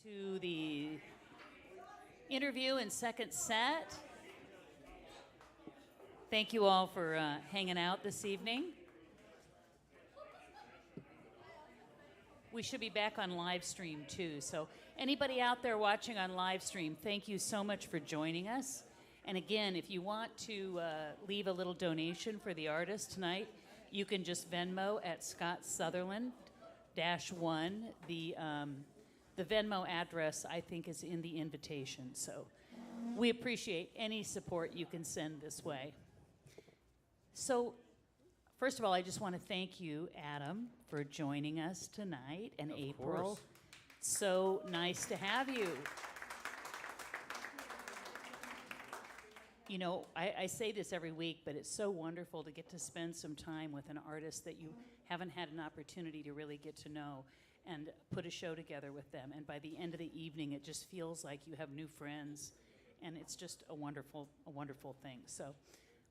to the interview and second set. Thank you all for hanging out this evening. We should be back on live stream too. So anybody out there watching on live stream, thank you so much for joining us. And again, if you want to leave a little donation for the artist tonight, you can just Venmo at Scott Sutherland -1. The Venmo address, I think, is in the invitation. So we appreciate any support you can send this way. So first of all, I just want to thank you, Adam, for joining us tonight, and Of April. course. So nice to have you. You know, I say this every week, but it's so wonderful to get to spend some time with an artist that you haven't had an opportunity to really get to know and put a show together with them. And by the end of the evening, it just feels like you have new friends, and it's just a wonderful thing. So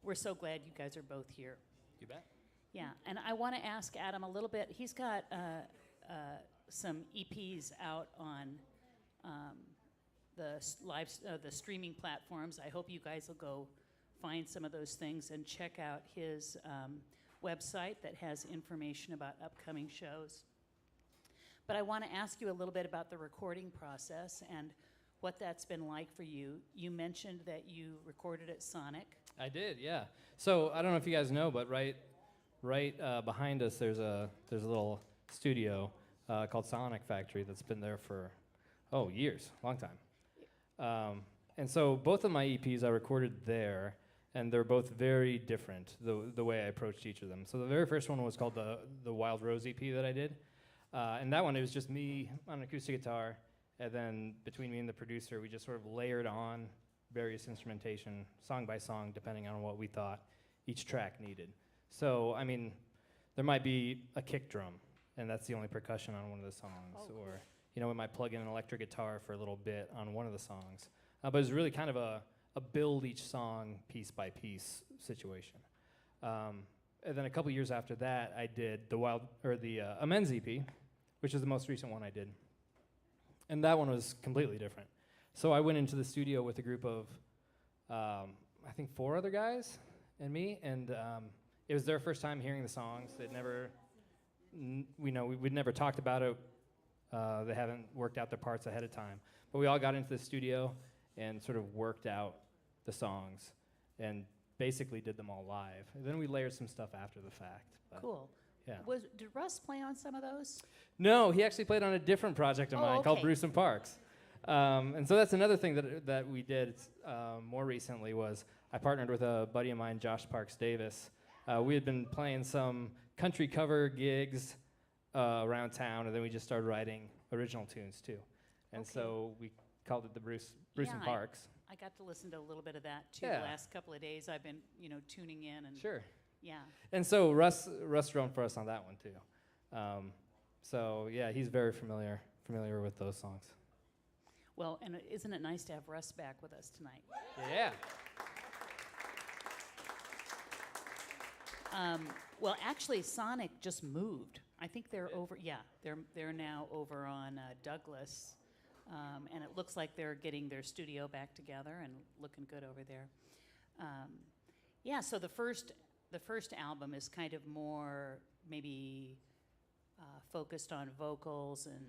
we're so glad you guys are both here. You bet. Yeah, and I want to ask Adam a little bit. He's got some EPs out on the streaming platforms. I hope you guys will go find some of those things and check out his website that has information about upcoming shows. But I want to ask you a little bit about the recording process and what that's been like for you. You mentioned that you recorded at Sonic. I did, yeah. So I don't know if you guys know, but right behind us, there's a little studio called Sonic Factory that's been there for years, long time. And so both of my EPs I recorded there, and they're both very different the way I approached each of them. So the very first one was called the Wild Rose EP that I did, and that one it was just me on an acoustic guitar, and then between me and the producer, we just sort of layered on various instrumentation, song by song, depending on what we thought each track needed. So, I mean, there might be a kick drum, and that's the only percussion on one of the songs. Or, you know, we might plug in an electric guitar for a little bit on one of the songs. But it's really kind of a build each song piece by piece situation. And then a couple years after that, I did the Amends EP, which is the most recent one I did. And that one was completely different. So I went into the studio with a group of, I think 4 other guys and me, and it was their first time hearing the songs. They'd never, we'd never talked about it. They haven't worked out their parts ahead of time. But we all got into the studio and sort of worked out the songs and basically did them all live. And then we layered some stuff after the fact. Cool. Yeah. Did Russ play on some of those? No, he actually played on a different project of mine called Bruce and Parks. And so that's another thing that we did more recently was I partnered with a buddy of mine, Josh Parks Davis. We had been playing some country cover gigs around town, and then we just started writing original tunes too. And so we called it the Bruce and Parks. I got to listen to a little bit of that too. Yeah. The last couple of days I've been, tuning in and Sure. Yeah. And so Russ drummed for us on that one too. So yeah, he's very familiar with those songs. Well, and isn't it nice to have Russ back with us tonight? Yeah. Well, actually, Sonic just moved. I think they're over. Yeah, they're now over on Douglas, and it looks like they're getting their studio back together and looking good over there. Yeah. So the first album is kind of more maybe focused on vocals and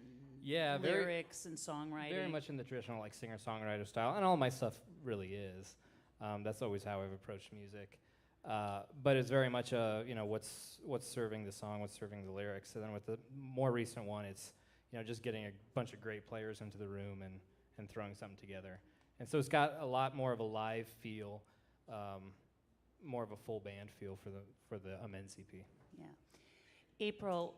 lyrics and songwriting. Very much in the traditional like singer-songwriter style, and all my stuff really is. That's always how I've approached music. But it's very much what's serving the song, what's serving the lyrics. And then with the more recent one, it's just getting a bunch of great players into the room and throwing something together. And so it's got a lot more of a live feel, more of a full band feel for the Amends EP. Yeah. April,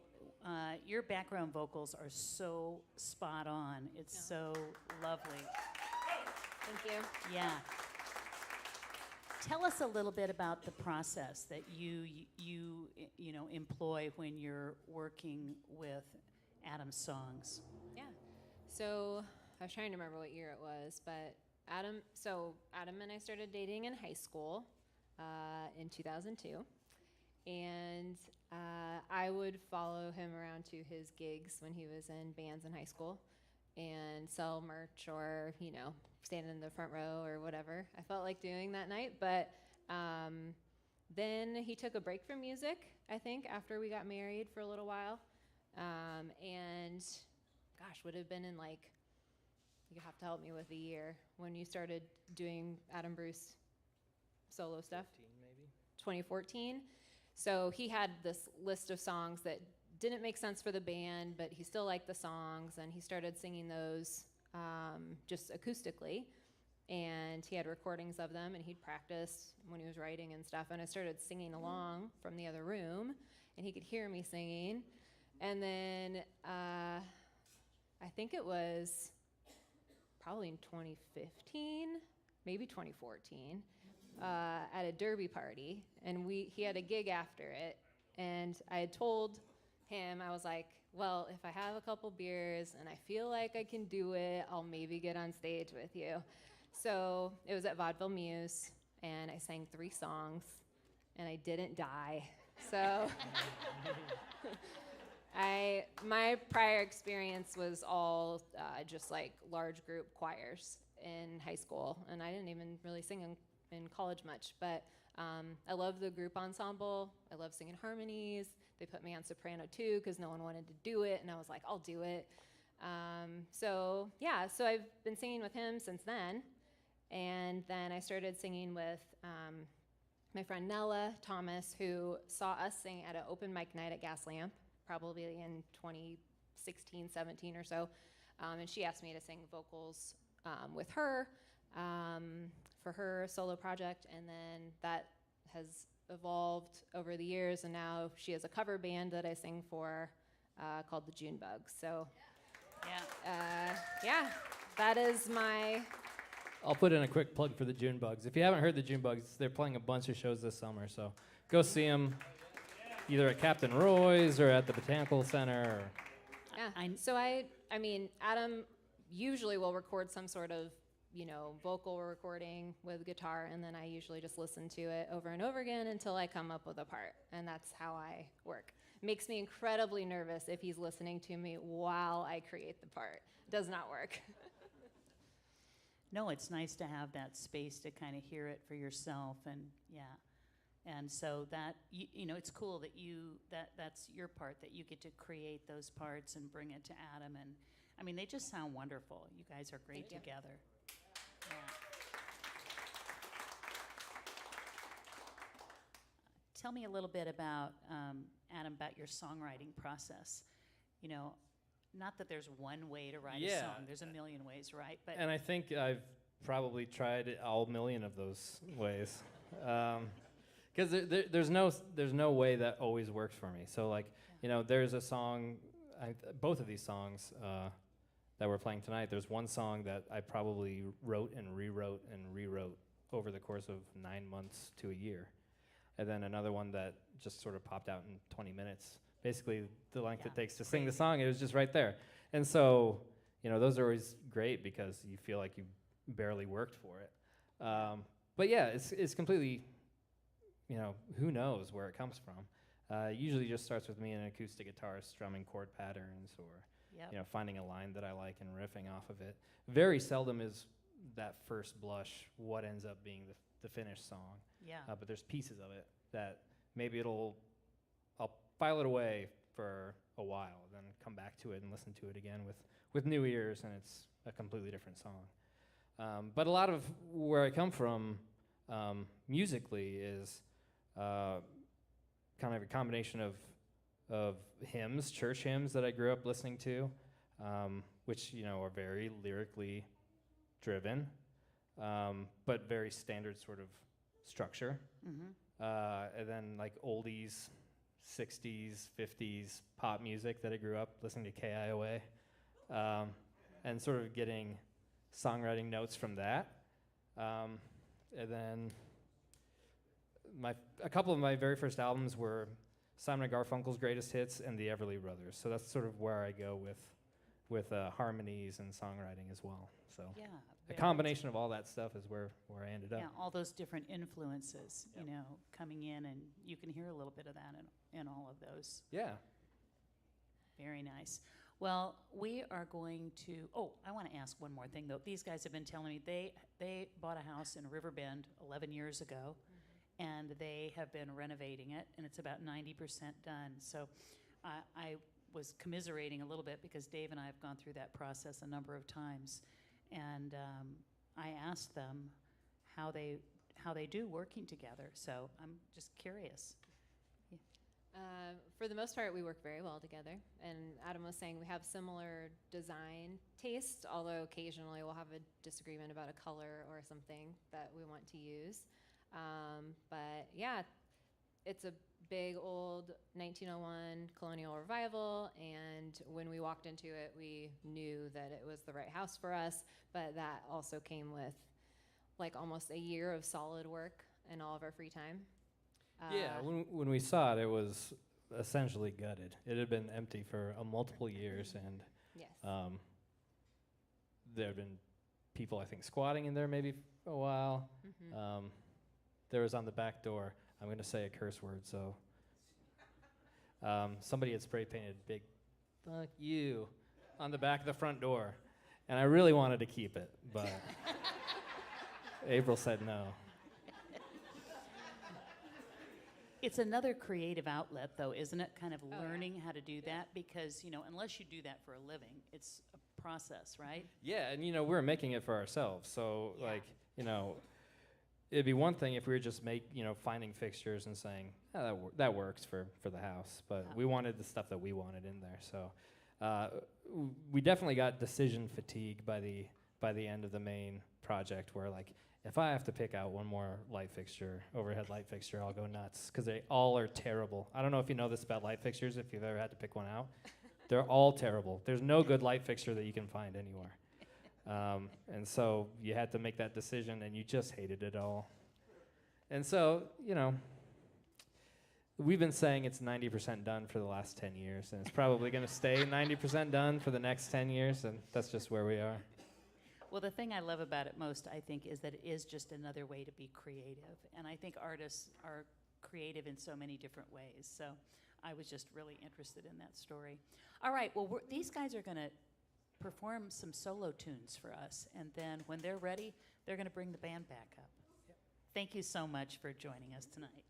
your background vocals are so spot on. It's so lovely. Thank you. Yeah. Tell us a little bit about the process that you employ when you're working with Adam's songs. Yeah. So I was trying to remember what year it was, but Adam and I started dating in high school in 2002. And I would follow him around to his gigs when he was in bands in high school. and sell merch or, stand in the front row or whatever I felt like doing that night. But then he took a break from music, I think, after we got married for a little while. And gosh, would have been in you have to help me with the year when you started doing Adam Bruce solo stuff. 2014. So he had this list of songs that didn't make sense for the band, but he still liked the songs, and he started singing those just acoustically. And he had recordings of them, and he'd practice when he was writing and stuff. And I started singing along from the other room, and he could hear me singing. And then I think it was probably in 2015, maybe 2014, at a derby party, and he had a gig after it, and I had told him, I was like, well, if I have a couple beers and I feel like I can do it, I'll maybe get on stage with you. So it was at Vaudeville Muse, and I sang 3 songs, and I didn't die. So my prior experience was all just like large group choirs in high school, and I didn't even really sing in college much, but I love the group ensemble. I love singing harmonies. They put me on soprano too because no one wanted to do it, and I was like, I'll do it. So I've been singing with him since then, and then I started singing with my friend Nella Thomas, who saw us sing at an open mic night at Gas Lamp, probably in 2016, 17 or so, and she asked me to sing vocals with her for her solo project, and then that has evolved over the years, and now she has a cover band that I sing for called the June Bugs. So that is my... I'll put in a quick plug for the June Bugs. If you haven't heard the June Bugs, they're playing a bunch of shows this summer, so go see them either at Captain Roy's or at the Botanical Center. So I mean, Adam usually will record some sort of, vocal recording with guitar, and then I usually just listen to it over and over again until I come up with a part, and that's how I work. Makes me incredibly nervous if he's listening to me while I create the part. Does not work. No, it's nice to have that space to kind of hear it for yourself, and so that it's cool that that's your part, that you get to create those parts and bring it to Adam, and I mean they just sound wonderful. You guys are great together. Yeah. Tell me a little bit about Adam, about your songwriting process. Not that there's one way to write a song. There's a million ways, right? But and I think I've probably tried all million of those ways, because there's no way that always works for me. So there's a song, both of these songs that we're playing tonight. There's one song that I probably wrote and rewrote over the course of 9 months to a year, and then another one that just sort of popped out in 20 minutes. Basically, the length it takes to sing the song, it was just right there. And so, those are always great because you feel like you barely worked for it. But yeah, it's completely, who knows where it comes from. Usually just starts with me and an acoustic guitar strumming chord patterns or, finding a line that I like and riffing off of it. Very seldom is that first blush what ends up being the finished song. Yeah. But there's pieces of it that maybe I'll file it away for a while, then come back to it and listen to it again with new ears, and it's a completely different song. But a lot of where I come from musically is kind of a combination of hymns, church hymns that I grew up listening to, which are very lyrically driven, but very standard sort of structure. Mm-hmm. And then oldies, 60s, 50s pop music that I grew up listening to KIOA, and sort of getting songwriting notes from that. And then a couple of my very first albums were Simon & Garfunkel's Greatest Hits and the Everly Brothers. So that's sort of where I go with harmonies and songwriting as well. So a combination of all that stuff is where I ended up. Yeah, all those different influences, coming in, and you can hear a little bit of that in all of those. Yeah. Very nice. Well, we are going to. Oh, I want to ask one more thing though. These guys have been telling me they bought a house in Riverbend 11 years ago, and they have been renovating it, and it's about 90% done. So, I was commiserating a little bit because Dave and I have gone through that process a number of times, and I asked them how they do working together. So I'm just curious. For the most part, we work very well together. And Adam was saying we have similar design tastes, although occasionally we'll have a disagreement about a color or something that we want to use. But yeah, it's a big old 1901 colonial revival, and when we walked into it, we knew that it was the right house for us, but that also came with like almost a year of solid work and all of our free time. Yeah, when we saw it, it was essentially gutted. It had been empty for multiple years, and Yes. there had been people, I think, squatting in there maybe for a while. Mm-hmm. There was on the back door, I'm going to say a curse word, so somebody had spray painted big "fuck you" on the back of the front door, and I really wanted to keep it, but April said no. It's another creative outlet, though, isn't it? Kind of Oh, yeah. learning how to do that, because, you know, unless you do that for a living, it's a process, right? Yeah, and we're making it for ourselves, so Yeah. like, it'd be one thing if we were just finding fixtures and saying, oh, that works for the house, but Yeah. we wanted the stuff that we wanted in there, so we definitely got decision fatigue by the end of the main project, where like, if I have to pick out one more overhead light fixture, I'll go nuts, because they all are terrible. I don't know if you know this about light fixtures, if you've ever had to pick one out. They're all terrible. There's no good light fixture that you can find anywhere. And so you had to make that decision, and you just hated it all. And so, we've been saying it's 90% done for the last 10 years, and it's probably going to stay 90% done for the next 10 years, and that's just where we are. Well, the thing I love about it most, I think, is that it is just another way to be creative. And I think artists are creative in so many different ways. So I was just really interested in that story. All right, well, these guys are going to perform some solo tunes for us. And then when they're ready, they're going to bring the band back up. Yep. Thank you so much for joining us tonight.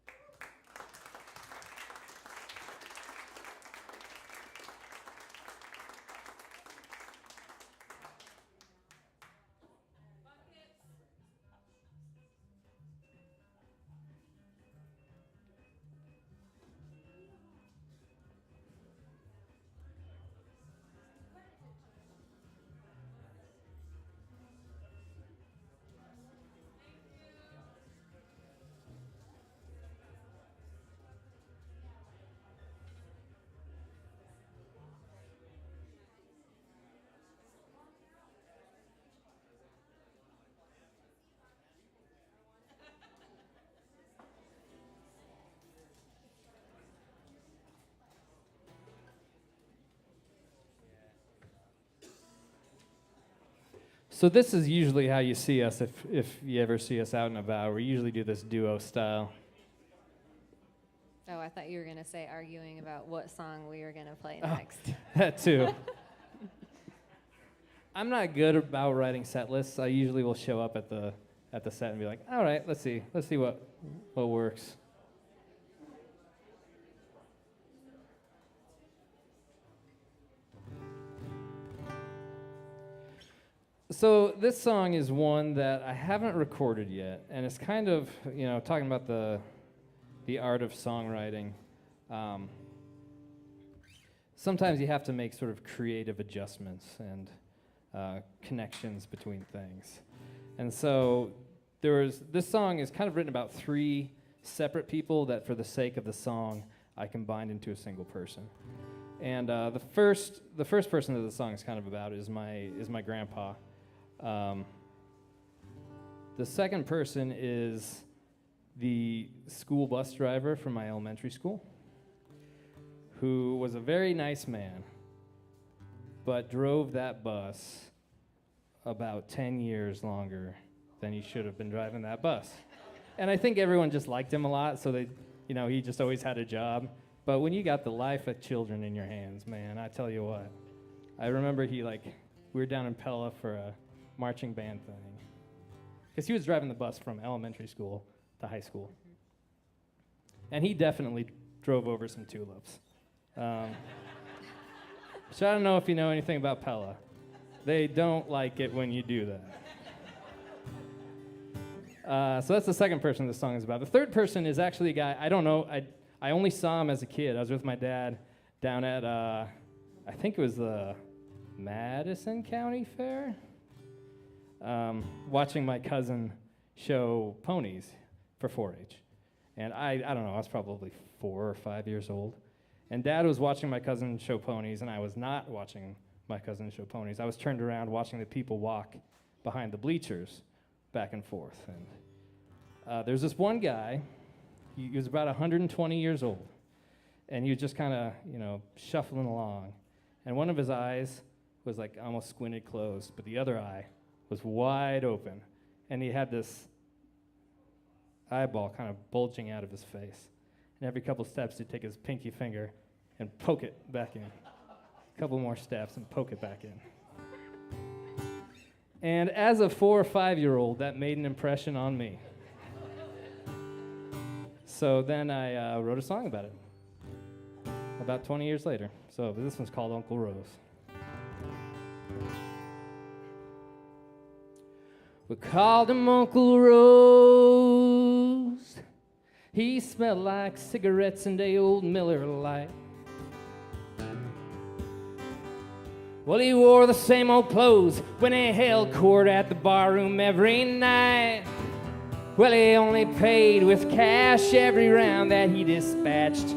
So this is usually how you see us if you ever see us out and about. We usually do this duo style. Oh, I thought you were going to say arguing about what song we were going to play next. That too. I'm not good about writing set lists. I usually will show up at the set and be like, all right, let's see what works. So this song is one that I haven't recorded yet, and it's kind of, talking about the art of songwriting. Sometimes you have to make sort of creative adjustments and connections between things. And so this song is kind of written about three separate people that, for the sake of the song, I combined into a single person. And the first person that the song is kind of about is my grandpa. The second person is the school bus driver from my elementary school, who was a very nice man, but drove that bus about 10 years longer than he should have been driving that bus. And I think everyone just liked him a lot, so he just always had a job. But when you got the life of children in your hands, man, I tell you what, I remember we were down in Pella for a marching band thing. Because he was driving the bus from elementary school to high school. And he definitely drove over some tulips. So I don't know if you know anything about Pella. They don't like it when you do that. So that's the second person this song is about. The third person is actually a guy, I don't know, I only saw him as a kid. I was with my dad down at, I think it was the Madison County Fair, watching my cousin show ponies for 4-H. And I don't know, I was probably 4 or 5 years old. And Dad was watching my cousin show ponies, and I was not watching my cousin show ponies. I was turned around watching the people walk behind the bleachers back and forth. And there's this one guy, he was about 120 years old, and he was just kind of, shuffling along. And one of his eyes was like almost squinted closed, but the other eye was wide open. And he had this eyeball kind of bulging out of his face. And every couple steps, he'd take his pinky finger and poke it back in. A couple more steps and poke it back in. And as a 4 or 5-year-old, that made an impression on me. So then I wrote a song about it about 20 years later. So this one's called Uncle Rose. We called him Uncle Rose. He smelled like cigarettes and a old Miller Lite. Well, he wore the same old clothes when he held court at the barroom every night. Well, he only paid with cash every round that he dispatched.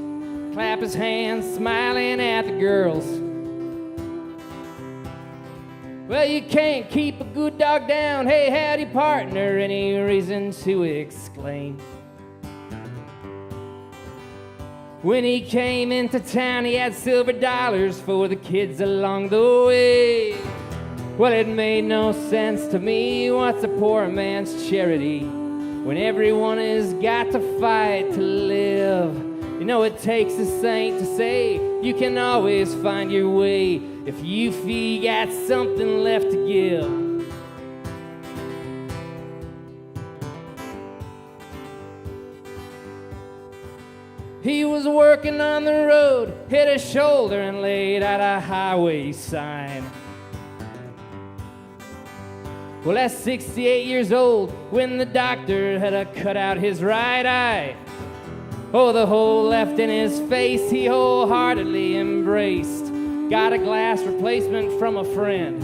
Clap his hands, smiling at the girls. Well, you can't keep a good dog down. Hey, howdy, partner, any reason to exclaim. When he came into town, he had silver dollars for the kids along the way. Well, it made no sense to me. What's a poor man's charity when everyone has got to fight to live? You know, it takes a saint to say you can always find your way if you feel you got something left to give. He was working on the road, hit a shoulder and laid out a highway sign. Well, at 68 years old, when the doctor had to cut out his right eye, oh, the hole left in his face he wholeheartedly embraced. Got a glass replacement from a friend.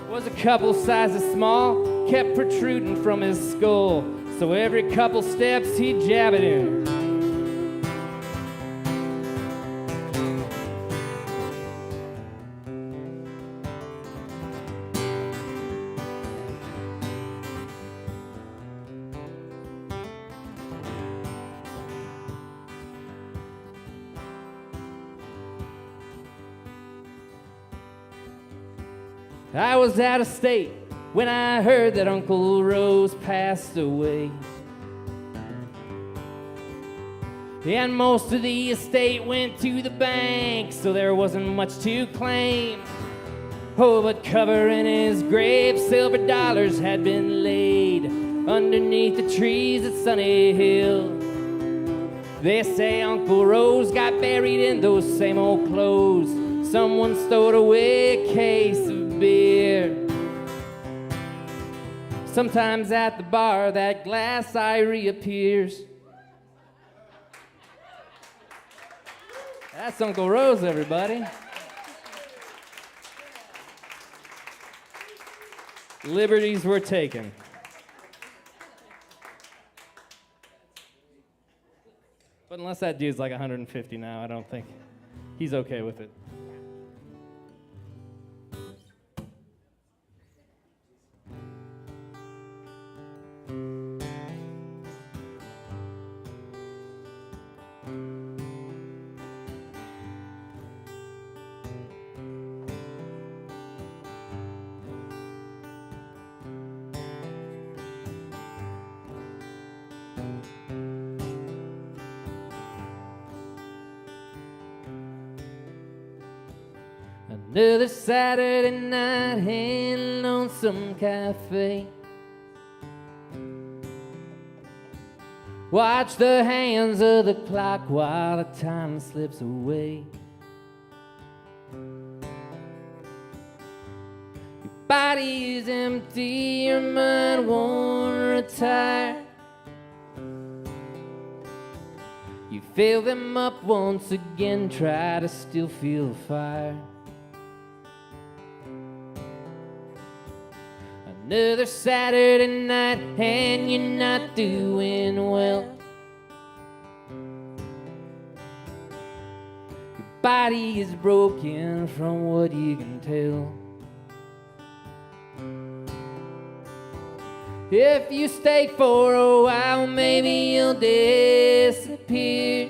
Was a couple sizes small, kept protruding from his skull, so every couple steps he'd jab it in. I was out of state when I heard that Uncle Rose passed away. And most of the estate went to the bank, so there wasn't much to claim. Oh, but covering his grave, silver dollars had been laid underneath the trees at Sunny Hill. They say Uncle Rose got buried in those same old clothes. Someone stowed away a case of beer. Sometimes at the bar that glass eye reappears. That's Uncle Rose, everybody. Liberties were taken. But unless that dude's like 150 now, I don't think he's okay with it. Another Saturday night in Lonesome Cafe. Watch the hands of the clock while the time slips away. Your body is empty, your mind won't retire. You fill them up once again, try to still feel the fire. Another Saturday night and you're not doing well. Your body is broken from what you can tell. If you stay for a while, maybe you'll disappear,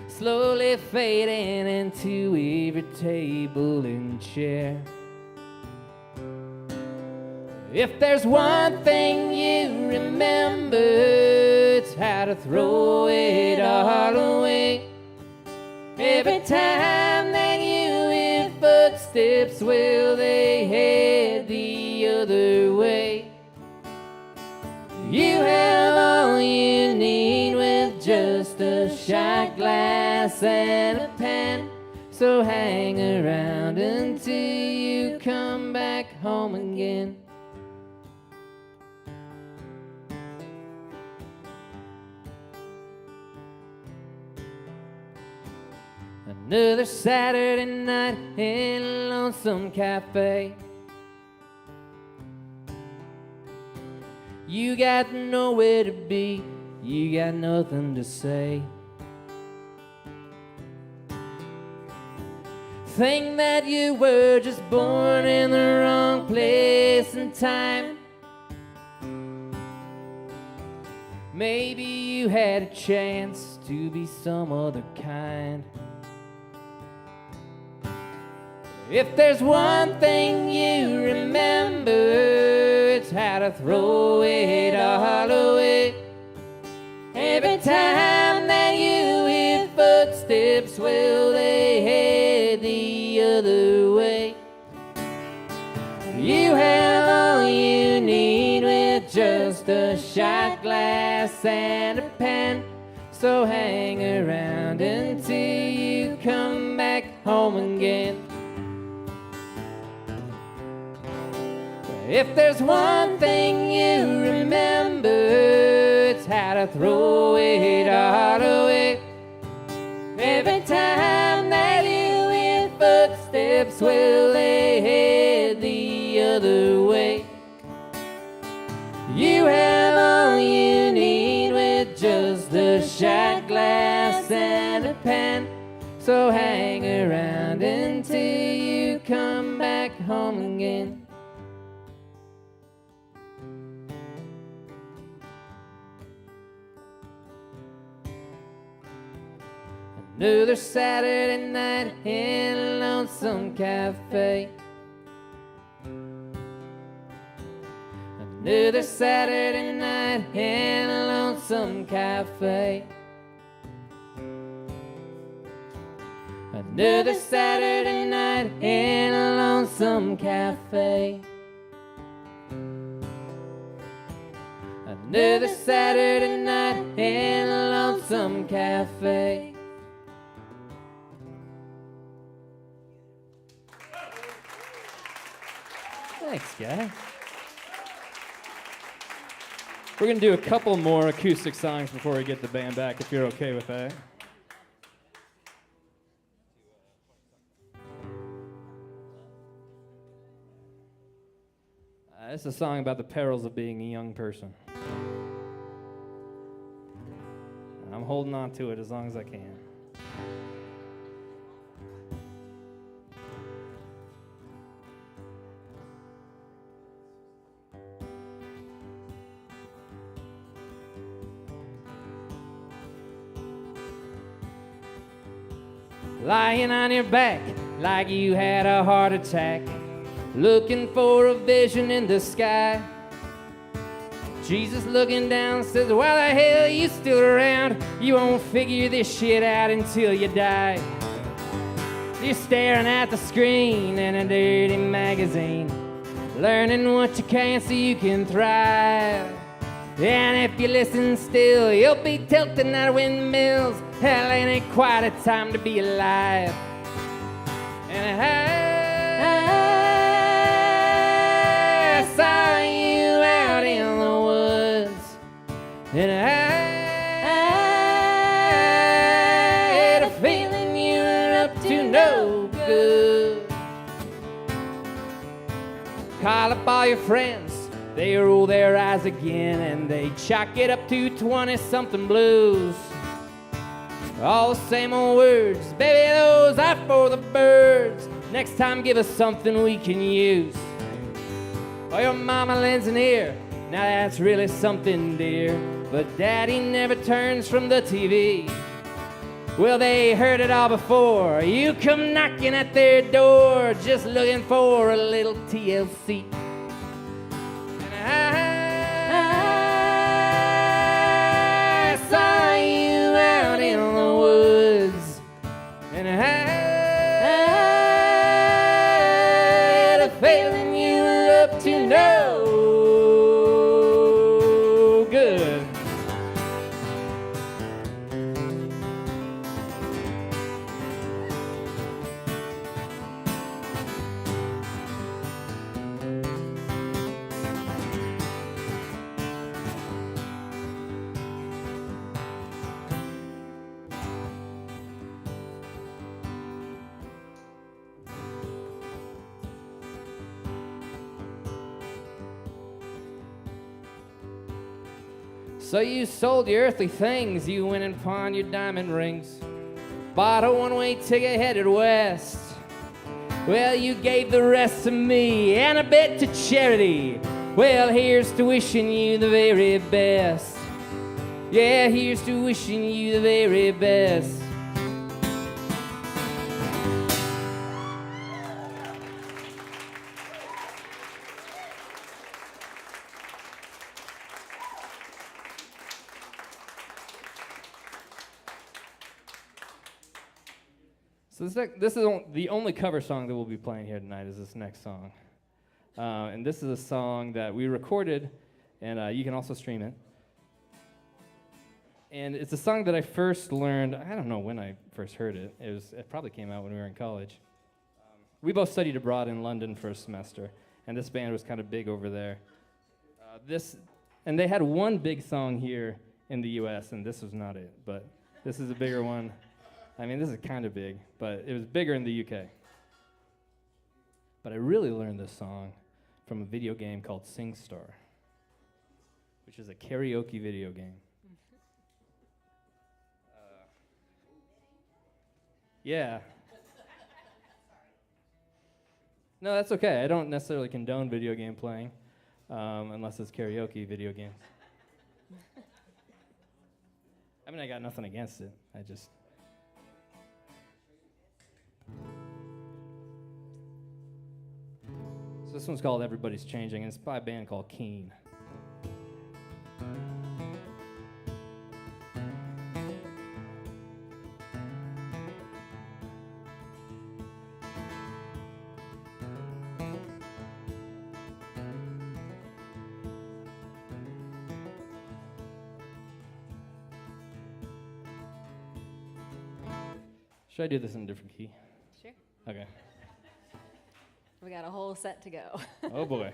slowly fading into every table and chair. If there's one thing you remember, it's how to throw it all away. Every time that you hear footsteps, well, they head the other way. You have all you need with just a shot glass and a pen. So hang around until you come back home again. Another Saturday night in a Lonesome Cafe. You got nowhere to be, you got nothing to say. Think that you were just born in the wrong place and time. Maybe you had a chance to be some other kind. If there's one thing you remember, it's how to throw it all away. Every time that you hear footsteps, well, they head the other way. You have all you need with just a shot glass and a pen. So hang around until you come back home again. If there's one thing you remember, it's how to throw it all away. Every time that you hear footsteps, well, they head the other way. You have all you need with just a shot glass and a pen. So hang around until you come back home again. Another Saturday night in a Lonesome Cafe. Another Saturday night in a Lonesome Cafe. Another Saturday night in a Lonesome Cafe. Another Saturday night in a Lonesome Cafe. Thanks, guys. We're going to do a couple more acoustic songs before we get the band back, if you're okay with that. It's a song about the perils of being a young person. And I'm holding on to it as long as I can. Lying on your back like you had a heart attack, looking for a vision in the sky. Jesus looking down says, why the hell are you still around? You won't figure this shit out until you die. You're staring at the screen in a dirty magazine, learning what you can so you can thrive. And if you listen still, you'll be tilting at windmills. Hell, ain't it quite a time to be alive. And I saw you out in the woods, and I had a feeling you were up to no good. Call up all your friends, they roll their eyes again, and they chalk it up to 20-something blues. All the same old words, baby, those are for the birds. Next time, give us something we can use. Oh, your mama lends an ear, now that's really something, dear. But daddy never turns from the TV. Well, they heard it all before. You come knocking at their door, just looking for a little TLC. And I saw you out in the woods, and I had a feeling you were up to no good. So you sold your earthly things, you went and pawned your diamond rings, bought a one-way ticket headed west. Well, you gave the rest to me and a bit to charity. Well, here's to wishing you the very best. Yeah, here's to wishing you the very best. So this is the only cover song that we'll be playing here tonight is this next song. And this is a song that we recorded, and you can also stream it. And it's a song that I first learned, I don't know when I first heard it. It probably came out when we were in college. We both studied abroad in London for a semester, and this band was kind of big over there. And they had one big song here in the US, and this was not it, but this is a bigger one. I mean, this is kind of big, but it was bigger in the UK. But I really learned this song from a video game called SingStar, which is a karaoke video game. Yeah. No, that's okay. I don't necessarily condone video game playing, unless it's karaoke video games. I mean, I got nothing against it. So this one's called Everybody's Changing, and it's by a band called Keen. Should I do this in a different key? Sure. Okay. We got a whole set to go. Oh boy.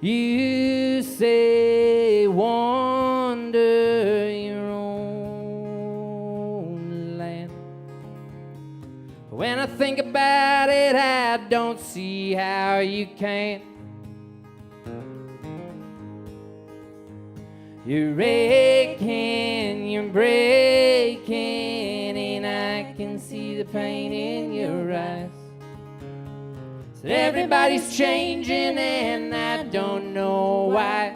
You say wander your own land. When I think about it, I don't see how you can. You're aching, you're breaking, and I can see the pain in your eyes. So everybody's changing, and I don't know why.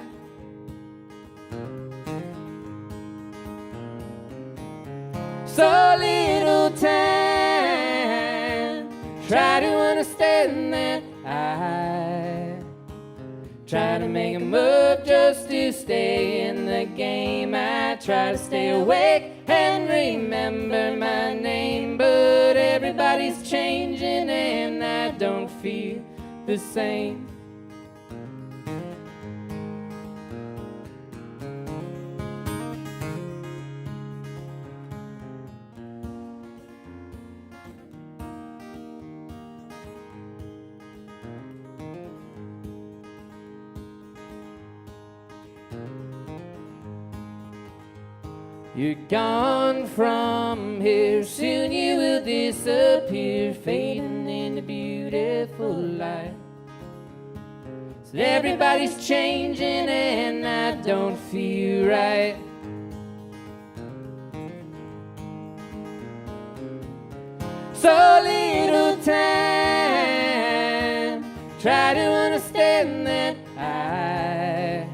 So little time, try to understand. understand that I try to make a move just to stay in the game. I try to stay awake and remember my name, but everybody's changing and I don't feel the same. You're gone from here, soon you will disappear, fading in a beautiful light. So everybody's changing and I don't feel right. So little time, try to understand that I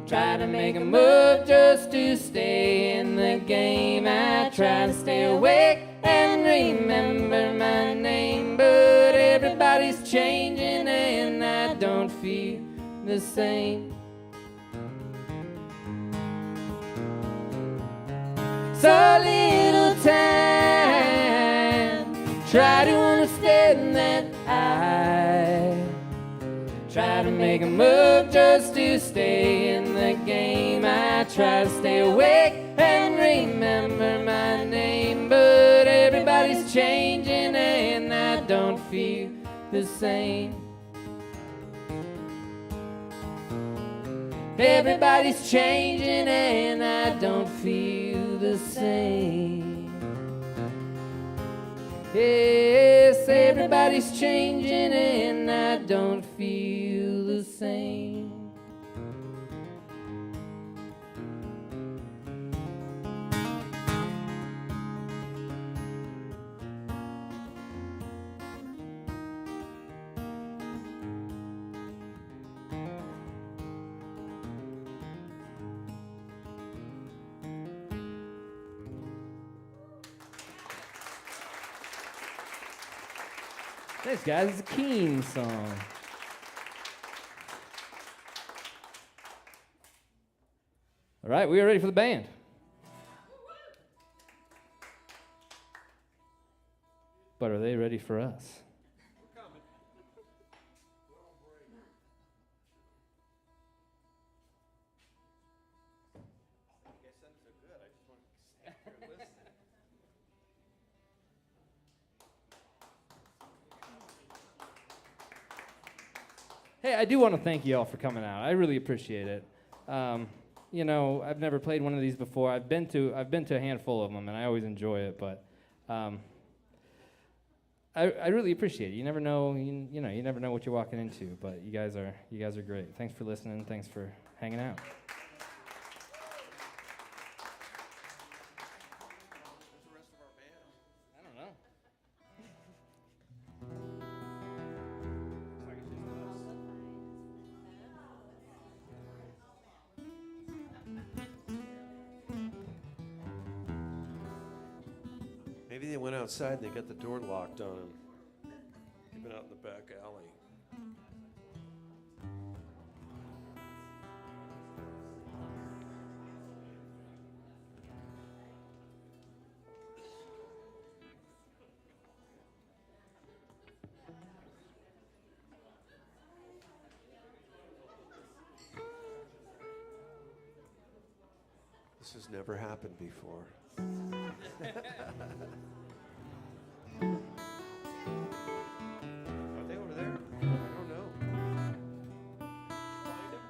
try to make a move just to stay in the game. I try to stay awake and remember my name, but everybody's changing and I don't feel the same. So little time, try to understand that I try to make a move just to stay in the game. I try to stay awake and remember my name, but everybody's changing and I don't feel the same. Everybody's changing and I don't feel the same. Yes, everybody's changing and I don't feel the same. Thanks, guys. It's a Keen song. All right, we are ready for the band. But are they ready for us? Hey, I do want to thank you all for coming out. I really appreciate it. You know, I've never played one of these before. I've been to a handful of them, and I always enjoy it. But I really appreciate it. You never know, you never know what you're walking into. But you guys are great. Thanks for listening. Thanks for hanging out. I don't know. Maybe they went outside and they got the door locked on them. They've been out in the back alley. This has never happened before. Are they over there? I don't know. Find them?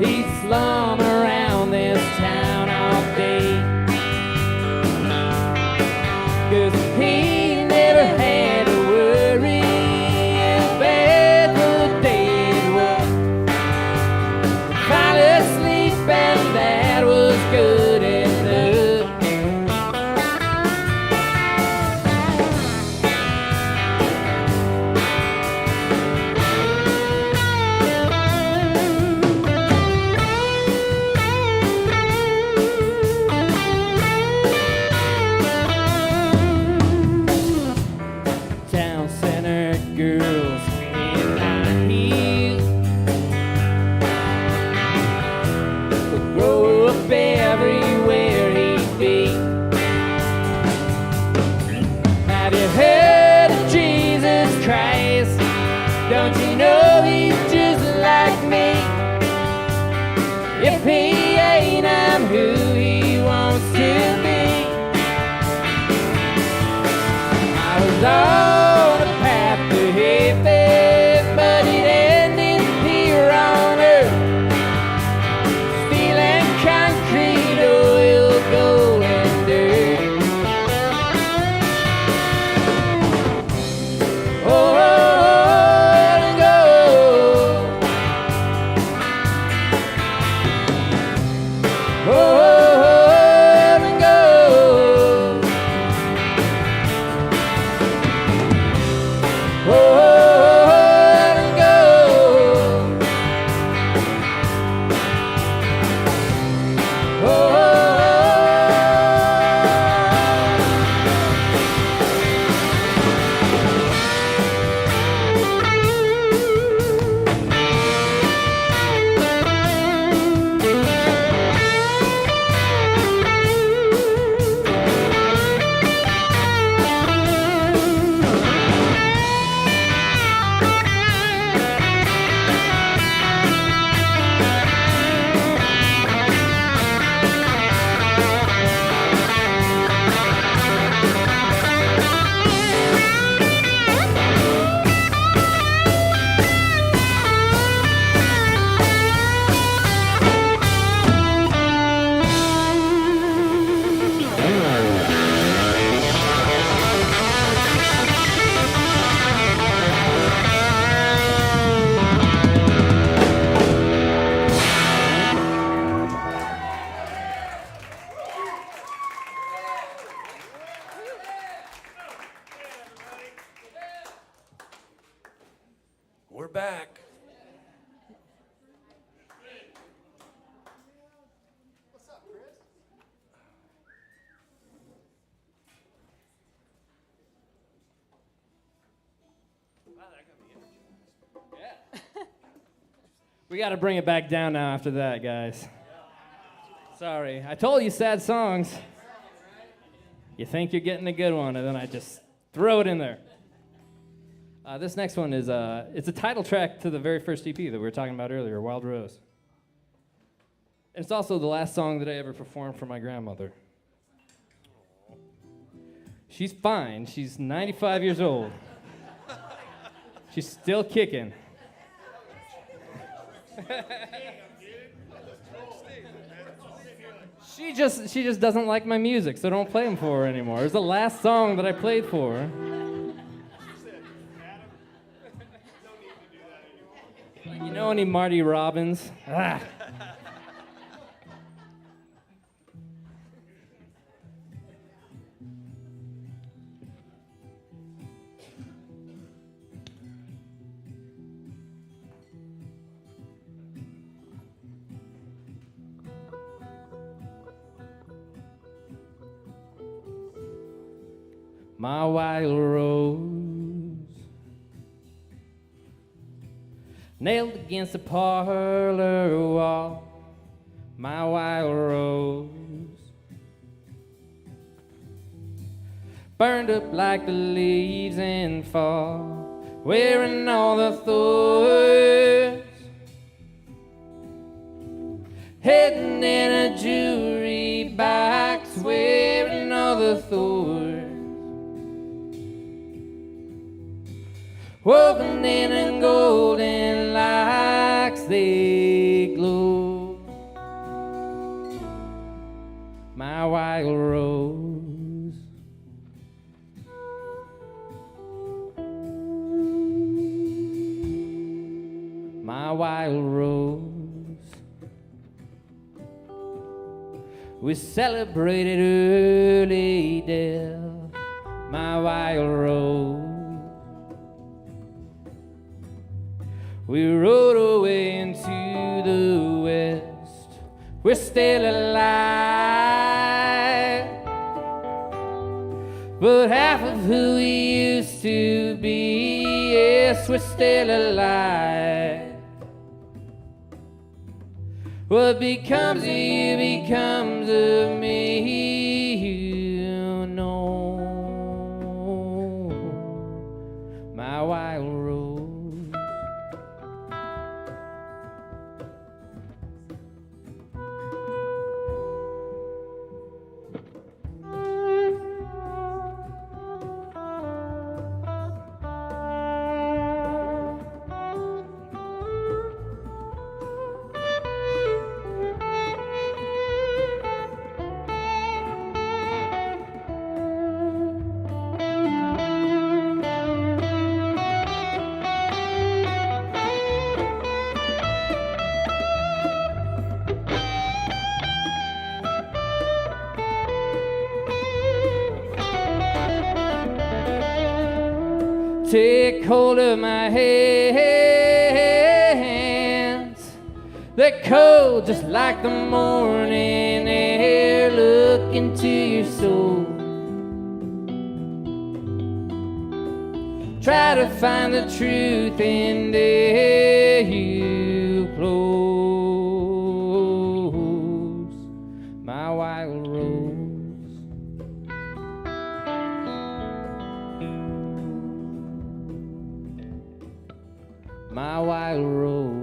He slum around this town all day, 'cause he never had to worry about the day it was. Fall asleep and that was good enough. Town center girls in high heels would grow up everywhere he'd be. Have you heard of Jesus Christ? Don't you know he's just like me? If he ain't, I'm who he wants to be. I was on a path to heaven, but it ended here on earth. Steel and concrete, oil, gold, and dirt. Oh, and gold. Oh, and gold. Oh, and gold. Oh. We're back. We got to bring it back down now after that, guys. Sorry. I told you sad songs. You think you're getting a good one, and then I just throw it in there. This next one is it's a title track to the very first EP that we were talking about earlier, Wild Rose. And it's also the last song that I ever performed for my grandmother. She's fine. She's 95 years old. She's still kicking. She just doesn't like my music, so don't play them for her anymore. It was the last song that I played for her. You know any Marty Robbins? Ah. My wild rose, nailed against the parlor wall. My wild rose, burned up like the leaves in fall, wearing all the thorns, hidden in a jewelry box, wearing all the thorns. Woven in golden locks, they glow. We celebrated early death, my wild rose. We rode away into the west. We're still alive, but half of who we used to be, yes, we're still alive. What becomes of you becomes of me, you know, my wild rose. Take hold of my hands. They're cold just like the morning air. Look into your soul. Try to find the truth in there. You close my wild rose. My wild rose.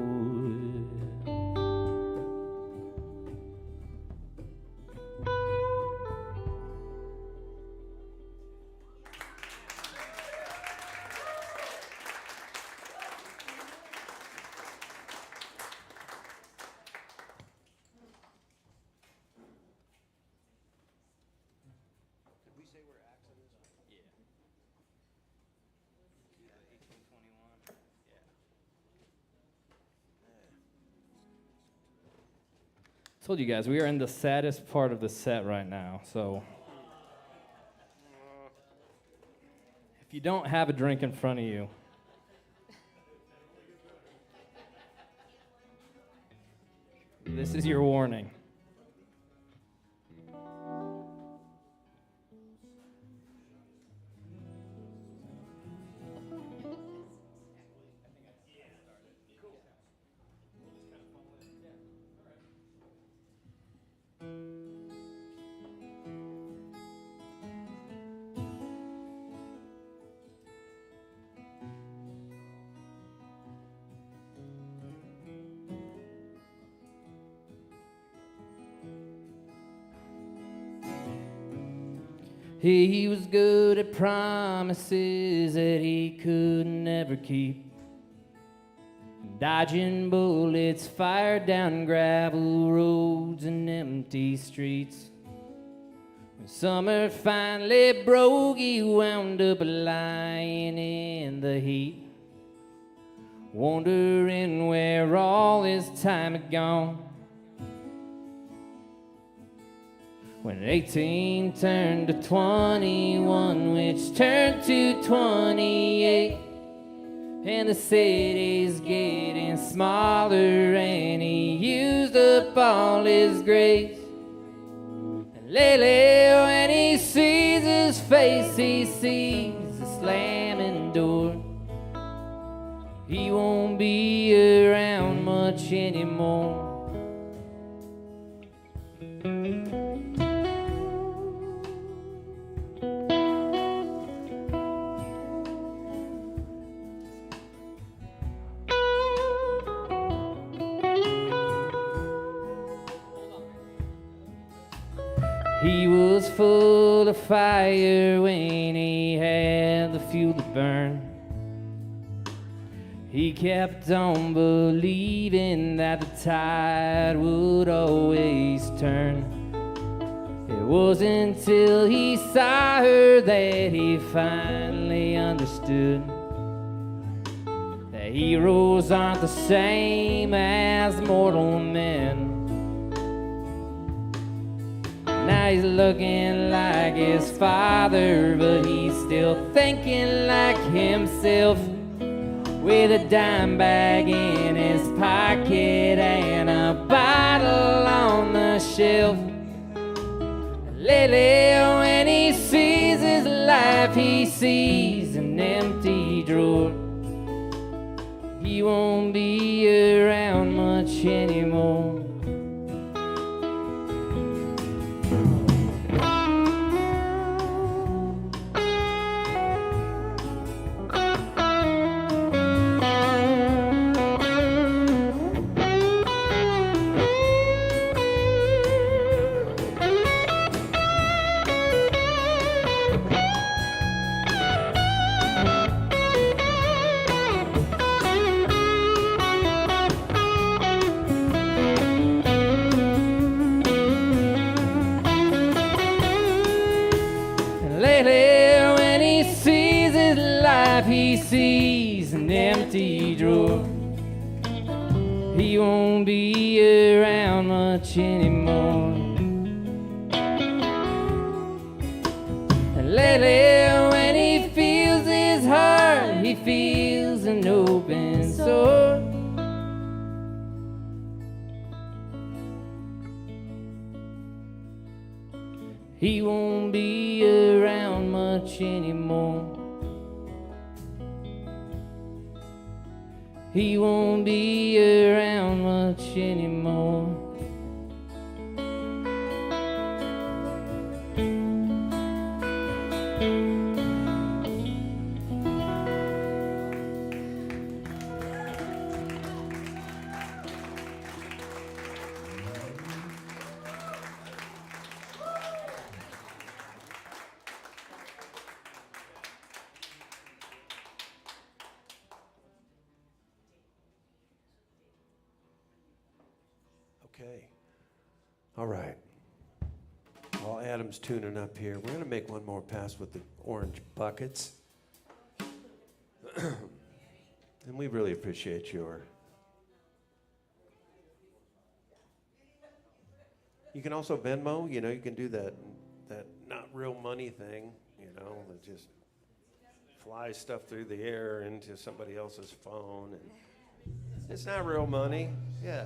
Told you guys, we are in the saddest part of the set right now, so if you don't have a drink in front of you, this is your warning. He was good at promises that he could never keep, dodging bullets fired down gravel roads and empty streets. When summer finally broke, he wound up lying in the heat, wondering where all his time had gone. When 18 turned to 21, which turned to 28, and the city's getting smaller, and he used up all his grace. And lately, when he sees his face, he sees the slamming door. He won't be around much anymore. He was full of fire when he had the fuel to burn. He kept on believing that the tide would always turn. It wasn't until he saw her that he finally understood that heroes aren't the same as mortal men. Now he's looking like his father, but he's still thinking like himself. With a dime bag in his pocket and a bottle on the shelf. Lately, when he sees his life, he sees an empty drawer. He won't be around much anymore. He sees an empty drawer. He won't be around much anymore. And lately, when he feels his heart, he feels an open sore. He won't be around much anymore. He won't be around much anymore. Okay. All right. While Adam's tuning up here, we're going to make one more pass with the orange buckets. And we really appreciate your... You can also Venmo, you know, you can do that not real money thing, you know, that just flies stuff through the air into somebody else's phone. And it's not real money. Yeah.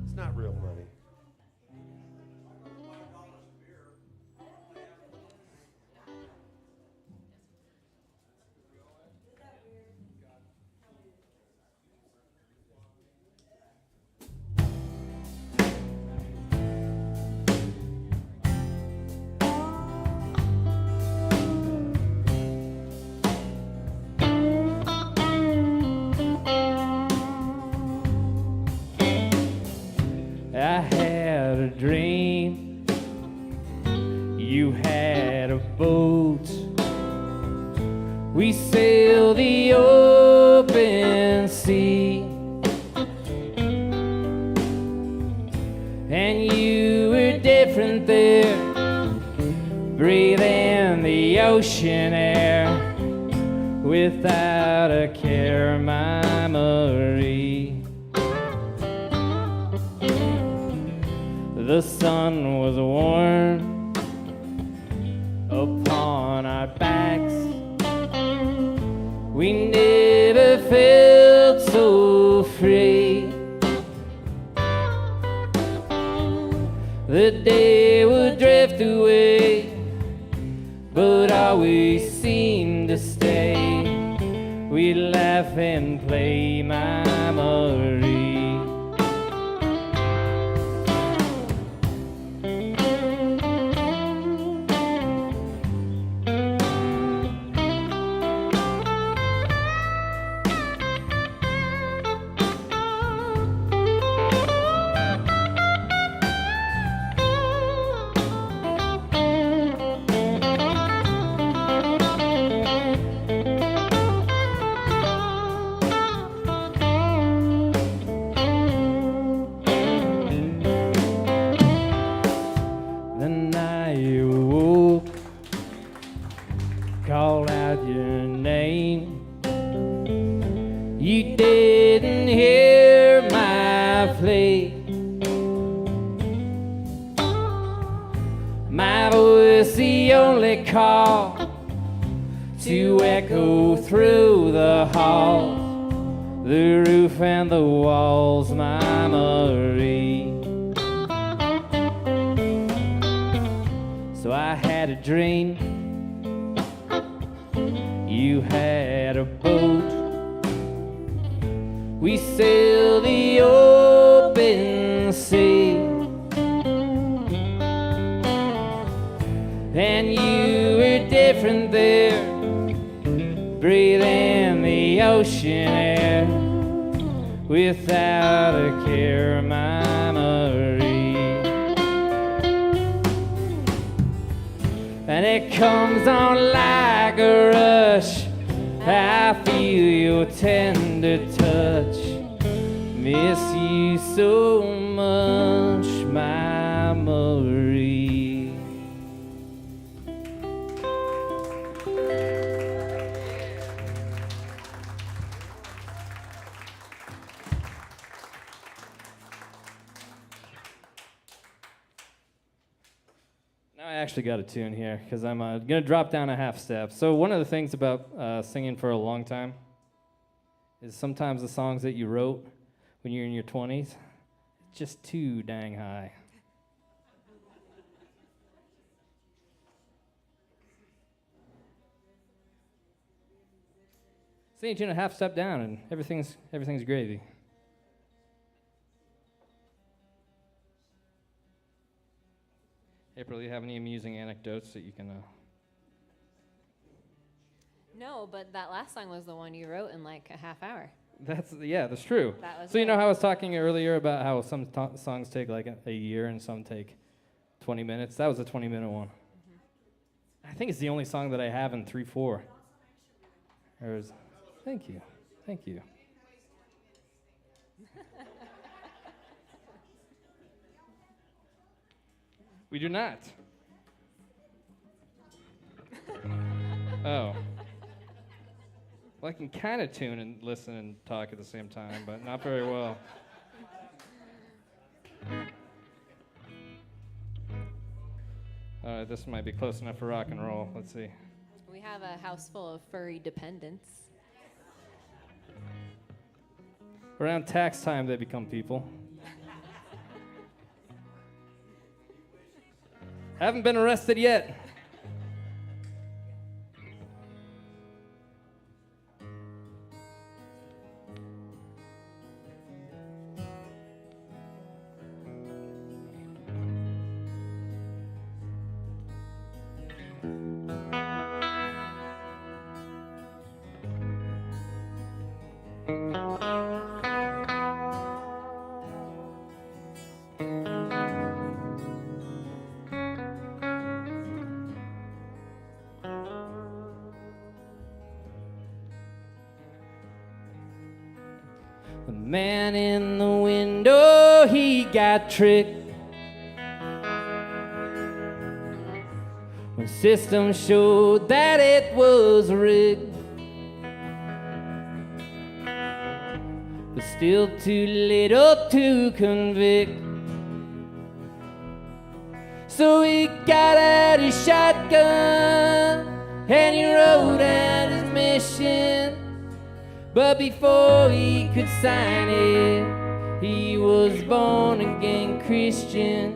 It's not real money. I had a dream, you had a boat, we sailed the open sea, and you were different there, breathing the ocean air, without a care, my Marie. The sun was warm upon our backs. We never felt so free. The day would drift away, but always seemed to stay. We'd laugh and play, my Marie. My voice the only call to echo through the halls, the roof and the walls, my Marie. So I had a dream, you had a boat, we sailed the open sea, and you were different there, breathing the ocean air without a care, my Marie. And it comes on like a rush, I feel your tender touch, miss you so much, my Marie. Now I actually got a tune here because I'm going to drop down a half step. So one of the things about singing for a long time is sometimes the songs that you wrote when you're in your 20s, just too dang high. Sing a tune a half step down and everything's gravy. April, do you have any amusing anecdotes that you can... No, but that last song was the one you wrote in like a half hour. That's true. That was So you know good. how I was talking earlier about how some songs take like a year and some take 20 minutes? That was a 20-minute one. I think it's the only song that I have in 3/4. Thank you. We do not. Oh. Well, I can kind of tune and listen and talk at the same time, but not very well. All right, this might be close enough for rock and roll. Let's see. We have a house full of furry dependents. Around tax time, they become people. Haven't been arrested yet. The man in the window, he got tricked. When system showed that it was rigged. But still too little to convict. So he got out his shotgun and he wrote out his mission. But before he could sign it, he was born again Christian.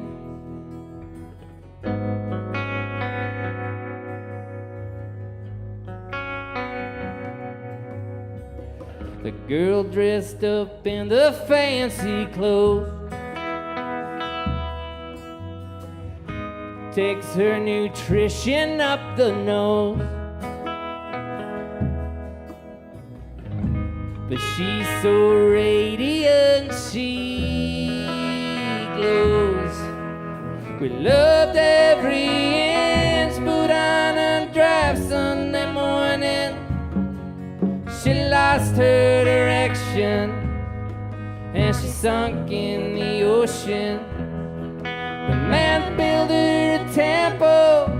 The girl dressed up in the fancy clothes takes her nutrition up the nose. But she's so radiant, she glows. We loved every inch, put on a drive Sunday morning. She lost her direction and she sunk in the ocean. The man built her a temple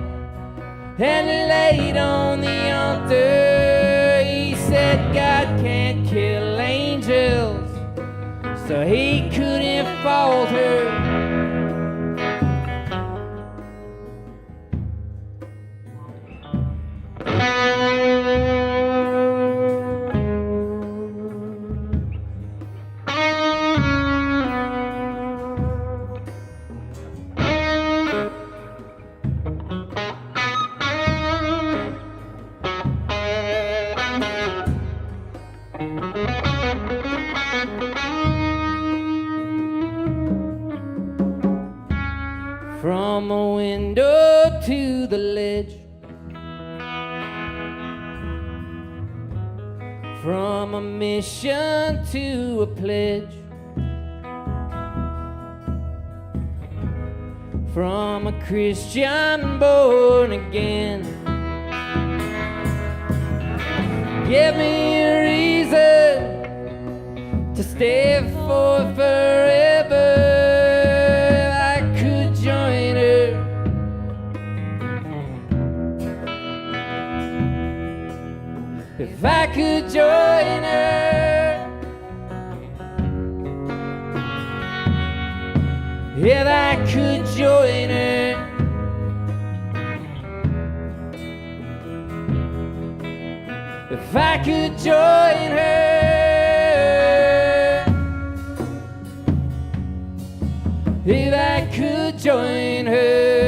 and laid on the altar. He said God can't kill angels, so he couldn't fault her. from a window to the ledge, from a mission to a pledge, from a Christian born again. Give me a reason to stay for forever. I could join her. If I could join her. If I could join her. If I could join her. If I could join her.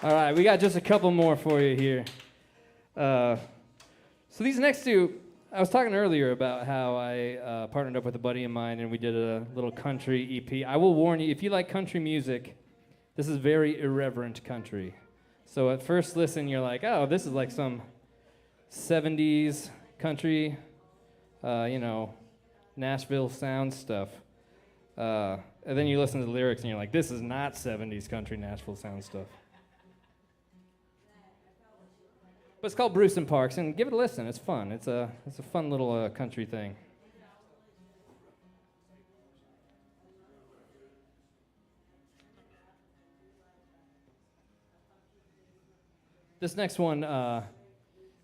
All right, we got just a couple more for you here. So these next two, I was talking earlier about how I partnered up with a buddy of mine and we did a little country EP. I will warn you, if you like country music, this is very irreverent country. So at first listen, you're like, oh, this is like some 70s country, Nashville sound stuff. And then you listen to the lyrics and you're like, this is not 70s country Nashville sound stuff. But it's called Bruce and Parks, and give it a listen. It's fun. It's a fun little country thing. This next one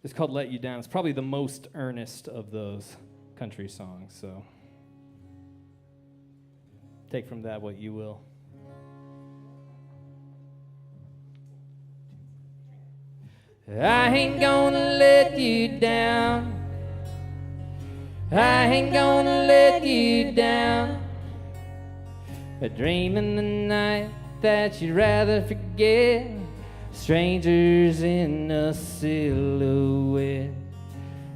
is called Let You Down. It's probably the most earnest of those country songs, so take from that what you will. I ain't gonna let you down. I ain't gonna let you down. A dream in the night that you'd rather forget. Strangers in a silhouette.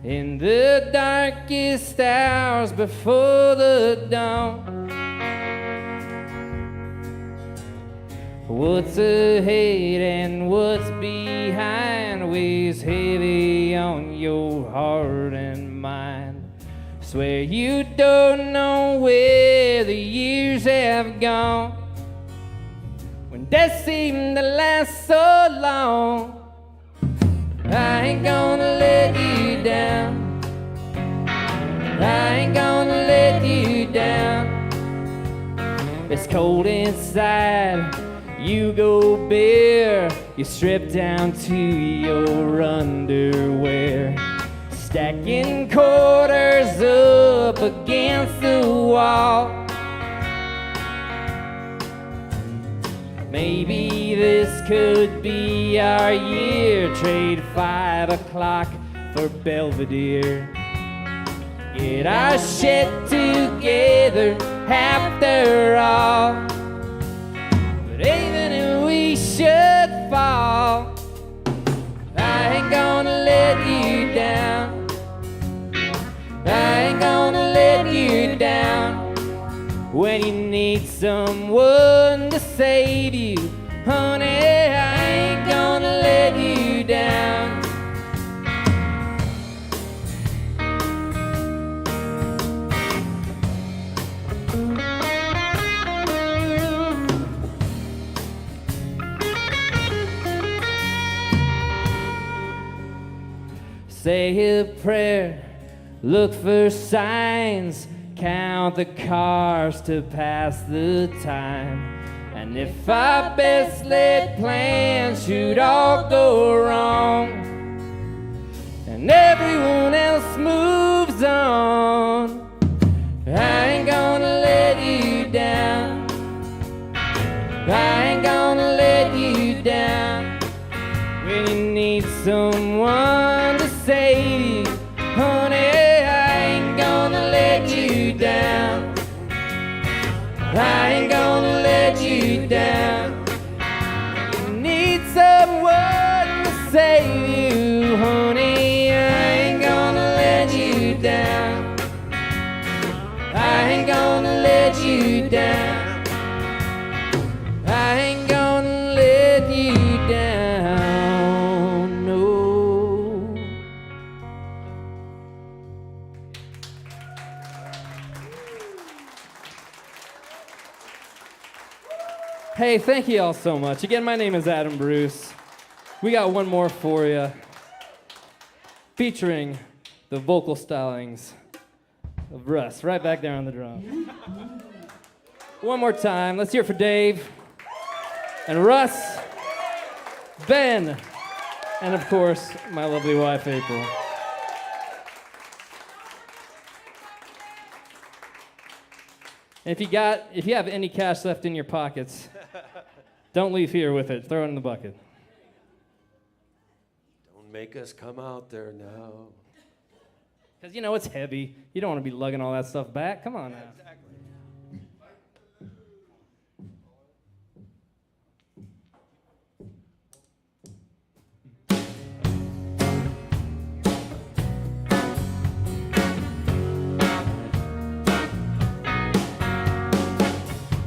In the darkest hours before the dawn. What's ahead and what's behind weighs heavy on your heart and mind. Swear you don't know where the years have gone. When death seemed to last so long, I ain't gonna let you down. I ain't gonna let you down. It's cold inside. You go bare, you strip down to your underwear, stacking quarters up against the wall. Maybe this could be our year, trade 5 o'clock for Belvedere. Get our shit together after all. Even if we should fall, I ain't gonna let you down. I ain't gonna let you down. When you need someone to save you, honey, I ain't gonna let you down. Say a prayer, look for signs, count the cars to pass the time. And if our best laid plans should all go wrong, and everyone else moves on, I ain't gonna let you down. I ain't gonna When you need someone to save you, honey, I ain't gonna let you down. I ain't gonna let you down. You need someone to save you, honey, I ain't gonna let you down. I ain't gonna let you down. I ain't gonna let you down, no. Hey, thank you all so much. Again, my name is Adam Bruce. We got one more for you, featuring the vocal stylings of Russ, right back there on the drum. One more time, let's hear it for Dave, and Russ, Ben, and of course, my lovely wife, April. And if you have any cash left in your pockets, don't leave here with it. Throw it in the bucket. Don't make us come out there now. Because you know it's heavy. You don't want to be lugging all that stuff back. Come on now.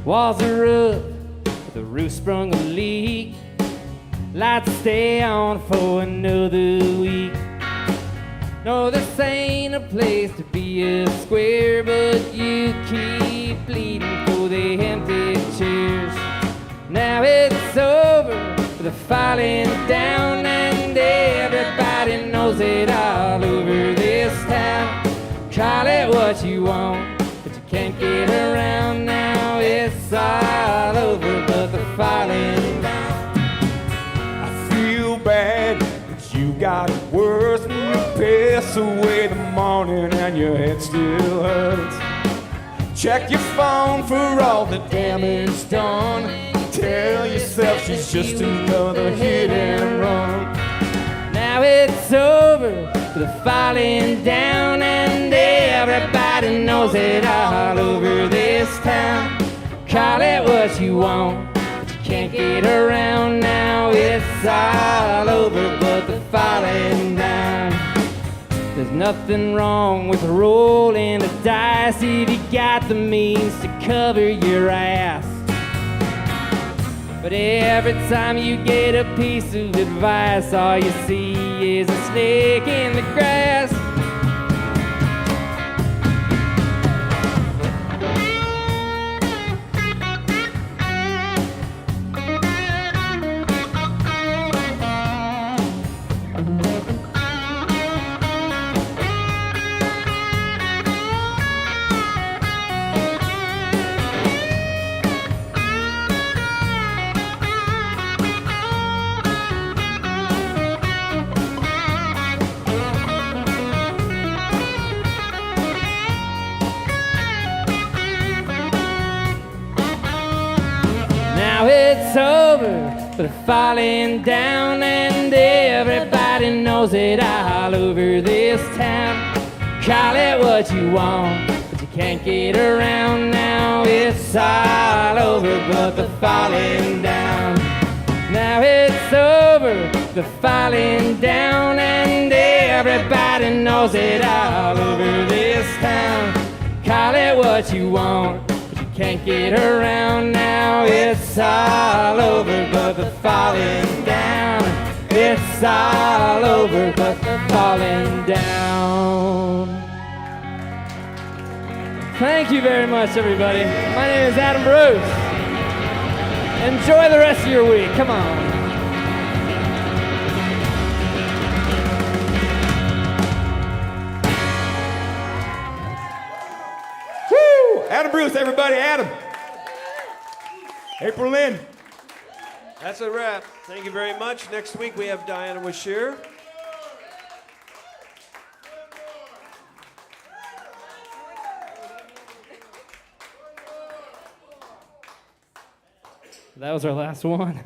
Walls are rough, the roof sprung a leak. Lights stay on for another week. No, this ain't a place to be a square, but you keep bleeding for the empty chairs. Now it's over, the falling down, and everybody knows it all over this town. Call it what you want, but you can't get around now. It's all over, but the falling down. I feel bad, but you got it worse. And you pass away the morning and your head still hurts. Check your phone for all the damage done. Tell yourself she's just another hit and run. Now it's over, the falling down, and everybody knows it all over this town. Call it what you want, but you can't get around now. It's all over, but the falling down. There's nothing wrong with rolling the dice if you got the means to cover your ass. But every time you get a piece of advice, all you see is a snake in the grass. Now it's over, but falling down, and everybody knows it all over this town. Call it what you want, but you can't get around now. It's all over, but the falling down. Now it's over, the falling down, and everybody knows it all over this town. Call it what you want, can't get around now. It's all over, but the falling down. It's all over, but the falling down. Thank you very much, everybody. My name is Adam Bruce. Enjoy the rest of your week. Come on. Adam Bruce, everybody, Adam. April Lynn. That's a wrap. Thank you very much. Next week we have Diana Washir. That was our last one.